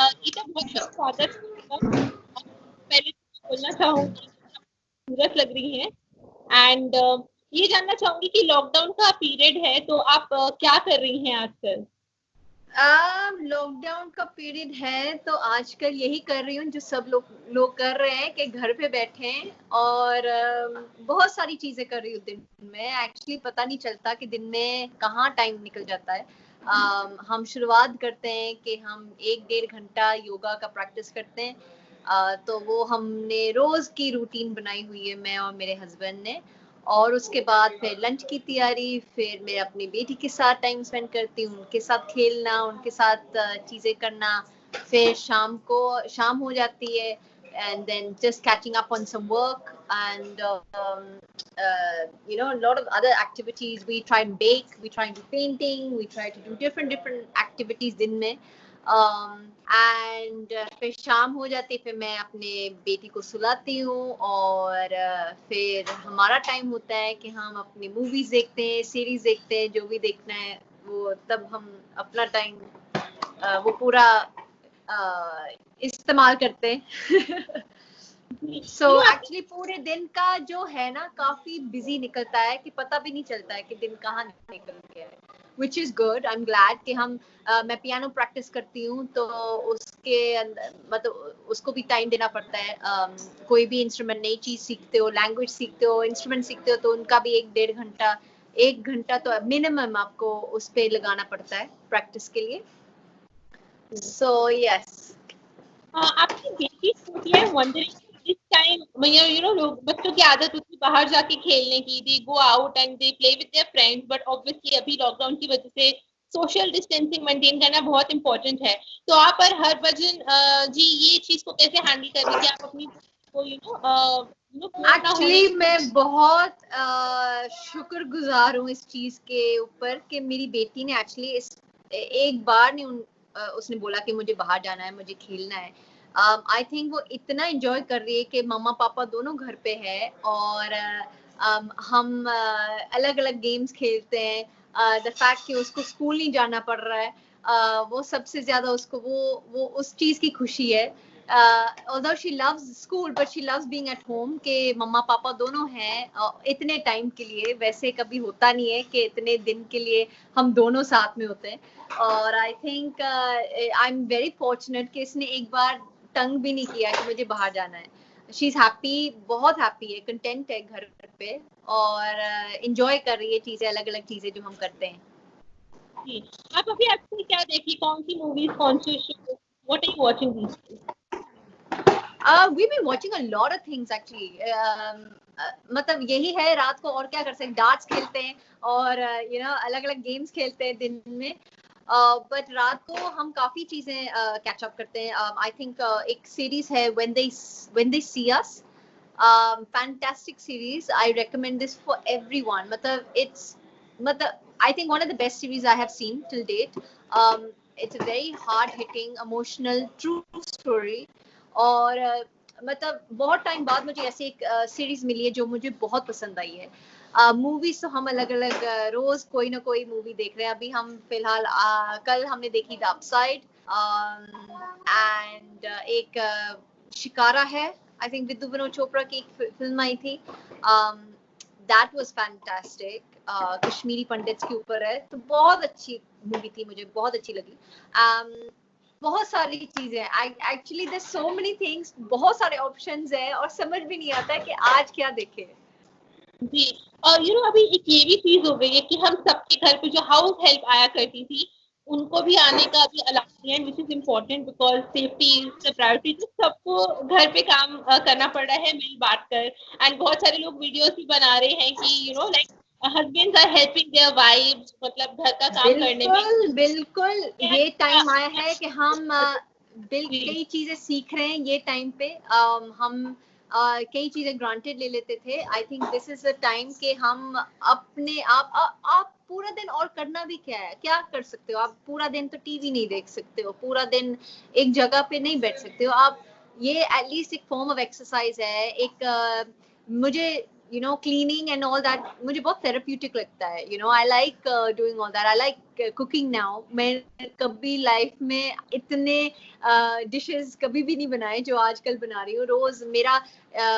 ये तो बहुत ही स्वागत है। पहले तो बोलना चाहूंगी खूबसूरत लग रही है एंड ये जानना चाहूंगी कि लॉकडाउन का पीरियड है तो आप क्या कर रही हैं आजकल? लॉकडाउन का पीरियड है तो आजकल यही कर रही हूँ जो सब लोग कर रहे हैं कि घर पे बैठे हैं और बहुत सारी चीजें कर रही हूँ दिन में। एक्चुअली पता नहीं चलता कि दिन में कहाँ टाइम निकल जाता है। हम शुरुआत करते हैं कि हम 1-1.5 घंटा योगा का प्रैक्टिस करते हैं। तो वो हमने रोज की रूटीन बनाई हुई है, मैं और मेरे हस्बैंड ने। और उसके बाद फिर लंच की तैयारी, फिर मैं अपनी बेटी के साथ टाइम स्पेंड करती हूँ, उनके साथ खेलना, उनके साथ चीजें करना। फिर शाम हो जाती है and then just catching up on some work and a lot of other activities. We try and bake, we try and do painting, we try to do different activities दिन में। एंड फिर शाम हो जाती है, फिर मैं अपने बेटी को सुलाती हूँ और फिर हमारा टाइम होता है कि हम अपनी मूवीज देखते हैं, सीरीज देखते हैं, जो भी देखना है वो। तब हम अपना टाइम वो पूरा इस्तेमाल करते हैं। सो एक्चुअली पूरे दिन का जो है ना काफी बिजी निकलता है कि पता भी नहीं चलता है कि दिन कहाँ निकल गया है, which is good. I am glad कि मैं पियानो प्रैक्टिस करती हूँ तो उसके मतलब उसको भी टाइम देना पड़ता है। कोई भी इंस्ट्रूमेंट, नई चीज सीखते हो, लैंग्वेज सीखते हो, इंस्ट्रूमेंट सीखते हो तो उनका भी 1-1.5 घंटा तो मिनिमम आपको उस पे लगाना पड़ता है प्रैक्टिस के लिए। So yes. आपकी बेटी छोटी है, वंडरिंग इस टाइम लोग, बच्चों की आदत होती है बाहर जाके खेलने की, they go out and they play with their friends, but obviously अभी लॉकडाउन की वजह से सोशल डिस्टेंसिंग मेंटेन करना बहुत इंपॉर्टेंट है। तो आप पर हरभजन जी ये चीज को कैसे हैंडल कर रही है? आप अपनी को एक्चुअली मैं बहुत शुक्रगुजार हूँ इस चीज के ऊपर कि मेरी बेटी ने एक्चुअली एक बार नहीं उसने बोला कि मुझे बाहर जाना है, मुझे खेलना है। आई थिंक वो इतना एंजॉय कर रही है कि मम्मा पापा दोनों घर पे है और हम अलग अलग गेम्स खेलते हैं। द फैक्ट कि उसको स्कूल नहीं जाना पड़ रहा है, वो सबसे ज्यादा उसको वो उस चीज की खुशी है। although she loves school but she loves being at home के मम्मा पापा दोनों हैं इतने टाइम के लिए। वैसे कभी होता नहीं है कि इतने दिन के लिए हम दोनों साथ में होते हैं। और I think I am very fortunate कि इसने एक बार तंग भी नहीं किया कि मुझे बाहर जाना है। शी इज हैप्पी, बहुत हैप्पी है, कंटेंट है घर पे और इंजॉय कर रही है चीजें, अलग अलग चीजें जो हम करते हैं। जी, आप अभी आजकल क्या देखी, कौन सी मूवीज, कौन सी show, what are you watching these days? We've been watching a lot of things actually. मतलब यही है, रात को और क्या कर सकते हैं, डार्ट्स खेलते हैं और अलग अलग गेम्स खेलते हैं दिन में। बट रात को हम काफी चीजें कैच अप करते हैं। आई थिंक एक सीरीज है when they see us, fantastic series. I recommend this for everyone. मतलब I think one of the best series I have seen till date. It's a very hard hitting, emotional, true story. और मतलब बहुत time बाद मुझे ऐसी एक series मिली है जो मुझे बहुत पसंद आई है। मूवीज तो हम अलग अलग रोज कोई ना कोई मूवी देख रहे हैं। अभी हम फिलहाल कल हमने देखी द अपसाइड एंड एक शिकारा है, आई थिंक विद्यु विनोद चोपड़ा की एक फिल्म आई थी। That was fantastic. Kashmiri pandits के ऊपर है, तो बहुत अच्छी मूवी थी, मुझे बहुत अच्छी लगी। बहुत सारी चीजें actually there so many things, बहुत सारे ऑप्शंस है और समझ भी नहीं आता है कि आज क्या देखें। जी, और अभी एक ये भी चीज हो गई है कि हम सबके घर पे जो हाउस हेल्प आया करती थी उनको भी आने का अभी अलाउ है, which is important because safety is the priority. तो सबको घर पे काम करना पड़ रहा है मिल बांट कर, एंड बहुत सारे लोग वीडियोस भी बना रहे हैं कि like husbands are helping their wifes, मतलब घर का काम करने में। बिल्कुल ये टाइम आया है कि हम कई चीजें सीख रहे हैं ये टाइम पे। हम कई चीजें ग्रांटेड ले लेते थे। I think this is the time कि हम अपने आप पूरा दिन, और करना भी क्या है, क्या कर सकते हो आप पूरा दिन? तो टीवी नहीं देख सकते हो पूरा दिन, एक जगह पे नहीं बैठ सकते हो आप। ये एटलीस्ट एक फॉर्म ऑफ एक्सरसाइज है। एक मुझे you know, cleaning and all that मुझे बहुत therapeutic लगता है. You know, I like doing all that. I like cooking now. मैं कभी life में इतने dishes कभी भी नहीं बनाए जो आजकल बना रही हूँ. रोज मेरा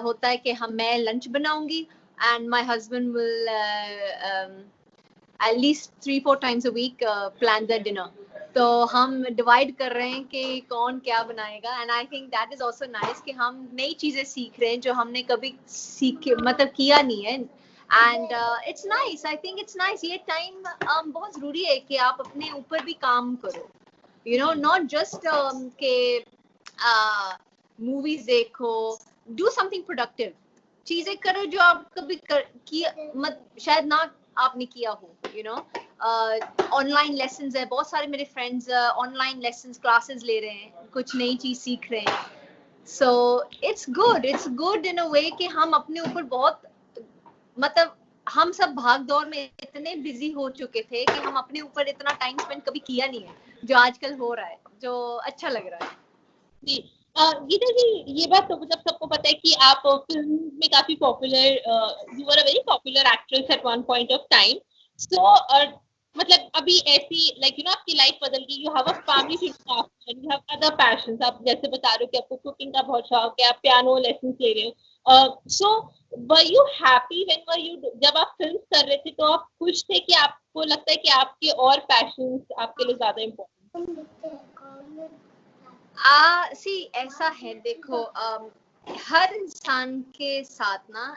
होता है कि मैं lunch बनाऊंगी and my husband will at least 3-4 times a week plan the dinner. तो हम डिवाइड कर रहे हैं कि कौन क्या बनाएगा. And I think that is also nice कि हम नई चीजें सीख रहे हैं जो हमने कभी मतलब किया नहीं है. And it's nice. I think it's nice. ये टाइम बहुत जरूरी है कि आप अपने ऊपर भी काम करो. यू नो, नॉट जस्ट के मूवीज देखो. Do something productive. चीजें करो जो आप कभी शायद ना आपने किया हो. यू नो, ऑनलाइन लेसन्स है. बहुत सारे मेरे फ्रेंड्स ऑनलाइन लेसन्स क्लासेस ले रहे हैं, कुछ नई चीज सीख रहे हैं. सो इट्स गुड इन अ वे कि हम अपने ऊपर बहुत मतलब हम सब भाग दौड़ में इतने बिजी हो चुके थे कि हम अपने ऊपर इतना टाइम स्पेंड कभी किया नहीं है, जो आजकल हो रहा है, जो अच्छा लग रहा है. जी गीता जी, ये बात तो मतलब सबको पता है कि आप फिल्म में काफी popular, you were a very popular actress at one point of time. So मतलब अभी ऐसी लाइक यू नो आपकी लाइफ बदल गई. You have a family to look after, you have other passions. आप जैसे बता रहे हो कि आपको कुकिंग का बहुत शौक है, आप पियानो लेसन्स ले रहे हो. So were you happy when were you, जब आप फिल्म कर रहे थे तो आप खुश थे कि आपको लगता है कि आपके और पैशंस आपके लिए ज्यादा इम्पोर्टेंट? सी ऐसा है, देखो हर इंसान के साथ ना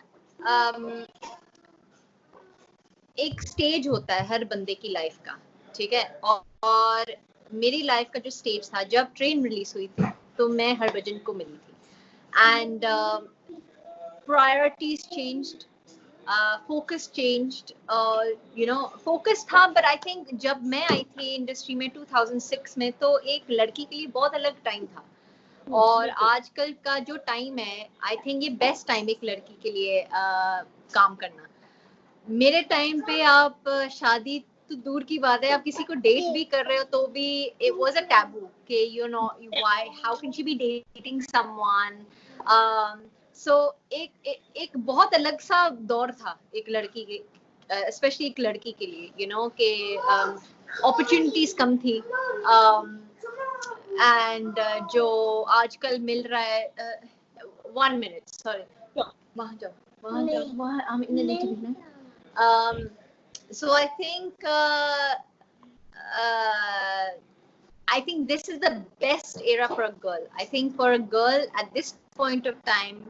एक स्टेज होता है हर बंदे की लाइफ का, ठीक है. और मेरी लाइफ का जो स्टेज था जब ट्रेन रिलीज हुई थी तो मैं हरभजन को मिली थी. And priorities changed, focus changed. You know, focus था, बट आई थिंक जब मैं आई थी इंडस्ट्री में 2006 में तो एक लड़की के लिए बहुत अलग टाइम था. और आजकल का जो टाइम है, आई थिंक ये बेस्ट टाइम एक लड़की के लिए काम करना. मेरे टाइम पे आप शादी तो दूर की बात है, आप किसी को डेट भी कर रहे हो तो भी इट वाज अ टैबू कि you know why, how can she be dating someone. So एक बहुत अलग सा दौर था एक लड़की के, स्पेशली एक लड़की के लिए. यू नो के अपॉर्चुनिटीज कम थी. एंड जो आजकल मिल रहा है, 1 मिनट सॉरी, वहाँ जाओ वहाँ हम इन्हें नीचे दिखना. So I think this is the best era for a girl. I think for a girl at this point of time,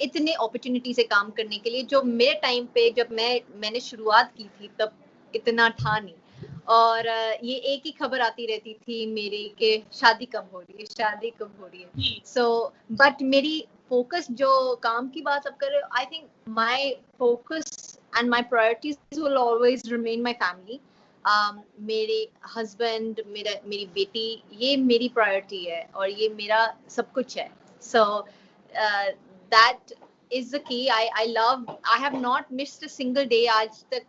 इतने opportunity से काम करने के लिए जो मेरे टाइम पे जब मैंने शुरुआत की थी तब इतना था नहीं. और ये एक ही खबर आती रहती थी मेरी कि शादी कब हो रही है. So but मेरी फोकस, जो काम की बात अब कर रहे हो, I think my focus and my priorities will always remain my family. मेरे हस्बैंड, मेरी बेटी, ये मेरी प्रायोरिटी है और ये मेरा सब कुछ है. So that is the key. I have not missed a single day आज तक.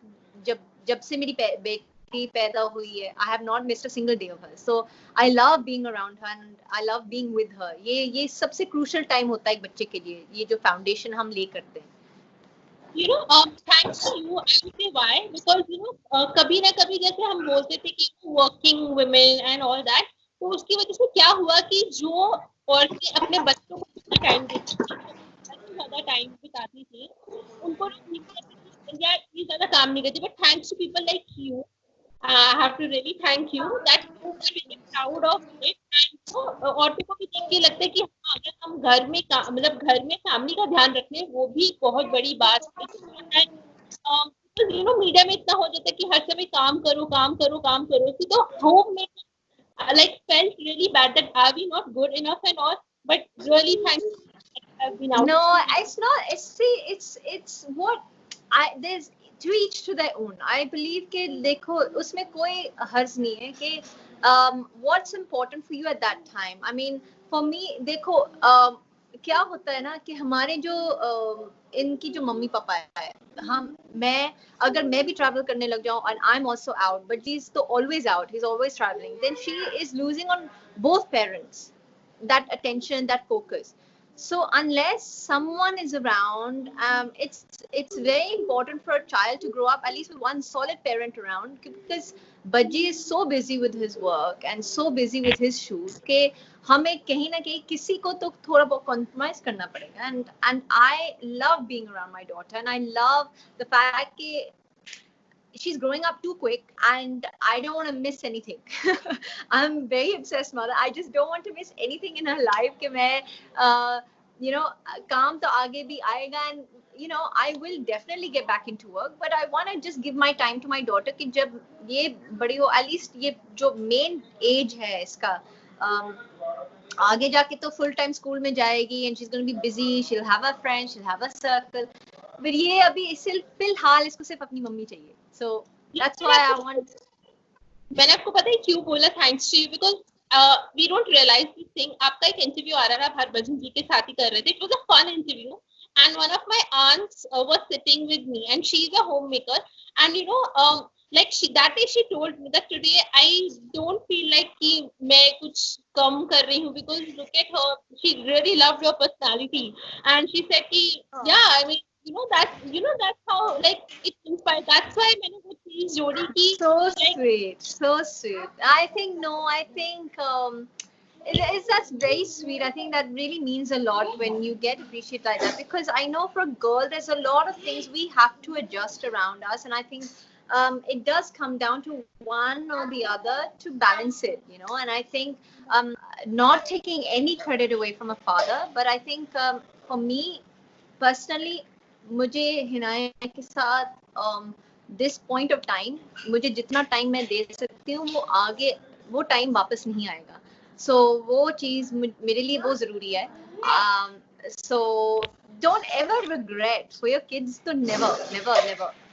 जब से मेरी बेटी पैदा हुई है, I have not missed a single day of her. So I love being around her and I love being with her. ये सबसे crucial time होता है एक बच्चे के लिए, ये जो foundation हम ले करते हैं. You know, thanks to you, I would say why, because you know, कभी ना कभी जैसे हम बोलते थे कि working women and all that, तो उसकी वजह से क्या हुआ कि जो औरतें अपने बच्चों को टाइम देती थी, ज्यादा टाइम बिताती थी, उनको ये ज्यादा काम नहीं करती. But thanks to people like you, I have to really thank you that you are really proud of it. And so औरतों को भी देख के लगता है कि हाँ, अगर हम घर में मतलब घर में फैमिली का ध्यान रखने, वो भी बहुत बड़ी बात है. यू नो, मीडिया में इतना हो जाता है कि हर समय काम करो तो होम में like felt really bad that are we not good enough and all, but really thank you. No, it's not. It's what there's to each to their own. I believe कि देखो उसमें कोई हर्ज नहीं है कि what's important for you at that time. I mean for me, देखो क्या होता है ना कि हमारे जो इनकी जो मम्मी पापा है, अगर मैं भी ट्रैवल करने लग जाऊं and I'm also out, but he's तो always out, he's always traveling, then she is losing on both parents that attention, that focus. So unless someone is around, it's very important for a child to grow up at least with one solid parent around, because Bajji is so busy with his work and so busy with his shoot कि हमें कहीं ना कहीं किसी को तो थोड़ा बहुत compromise करना पड़ेगा. And I love being around my daughter, and I love the fact कि she's growing up too quick and I don't want to miss anything. I'm very obsessed mother. I just don't want to miss anything in her life कि मैं you know काम तो आगे भी आएगा, and you know I will definitely get back into work, but I want to just give my time to my daughter कि जब ये बड़ी हो, at least ये जो main age है इसका आगे जाके तो full time school में जाएगी and she's going to be busy, she'll have a friend, she'll have a circle. पर ये अभी फिलहाल इसको सिर्फ अपनी मम्मी चाहिए. So that's why I want. मैंने आपको पता है क्यों बोला thanks to you, because we don't realise this thing. आपका एक इंटरव्यू आ रहा था, आप हरभजन जी के साथ ही कर रहे थे. It was a fun interview and one of my aunts was sitting with me and she's a homemaker, and you know like that day she told me that today I don't feel like कि मैं कुछ कम कर रही हूँ, because look at her, she really loved your personality and she said कि yeah, I mean that's how like it inspired. That's why मैंने वो चीज जोड़ी कि so like, sweet. I think that's very sweet. I think that really means a lot when you get appreciated like that, because I know for a girl there's a lot of things we have to adjust around us, and I think it does come down to one or the other to balance it, you know. And I think not taking any credit away from a father, but I think for me personally, मुझे हिनाया के साथ this point of time, मुझे जितना time मैं दे सकती हूँ वो आगे वो टाइम वापस नहीं आएगा. So वो चीज मेरे लिए बहुत जरूरी है. So don't ever regret for your kids to never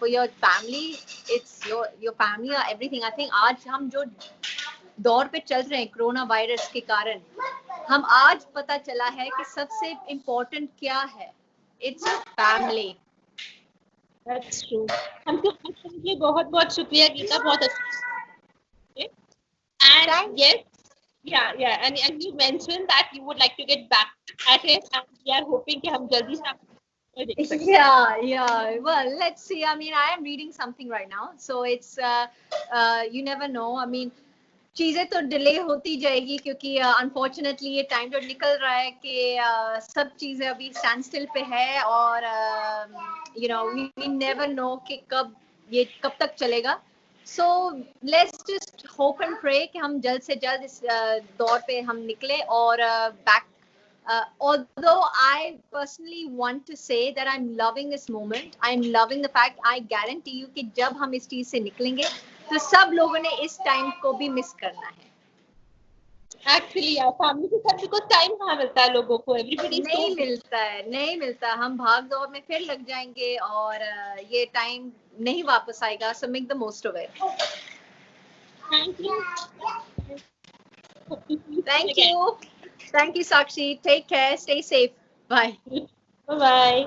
for your family. It's your family are everything. I think आज हम जो दौर पे चल रहे हैं कोरोना वायरस के कारण, हम आज पता चला है कि सबसे इम्पोर्टेंट क्या है. It's your family. That's true. हमको पूछने के लिए बहुत बहुत शुक्रिया गीता, बहुत अच्छा. And yes, yeah, and you mentioned that you would like to get back at it, and we are hoping कि हम जल्दी से yeah. Well, let's see. I mean, I am reading something right now, so it's you never know. I mean, चीजें तो delay होती जाएगी क्योंकि unfortunately ये टाइम जो निकल रहा है कि सब चीजें अभी स्टैंड स्टिल पे है, और you know we never know कि कब तक चलेगा. So let's just hope and pray कि हम जल्द से जल्द इस दौर पे हम निकले और back. Although I personally want to say that I'm loving this moment, I'm loving the fact, I guarantee you कि जब हम इस चीज से निकलेंगे तो सब लोगों ने इस टाइम को भी मिस करना है. Actually, यार फैमिली के साथ बिकॉज़ टाइम कहाँ मिलता है लोगों को. एवरीबॉडी नहीं मिलता. हम भाग दौड़ में फिर लग जाएंगे और ये टाइम नहीं वापस आएगा. So make the most of it. Thank you Sakshi. Take care. Stay safe. Bye. Bye.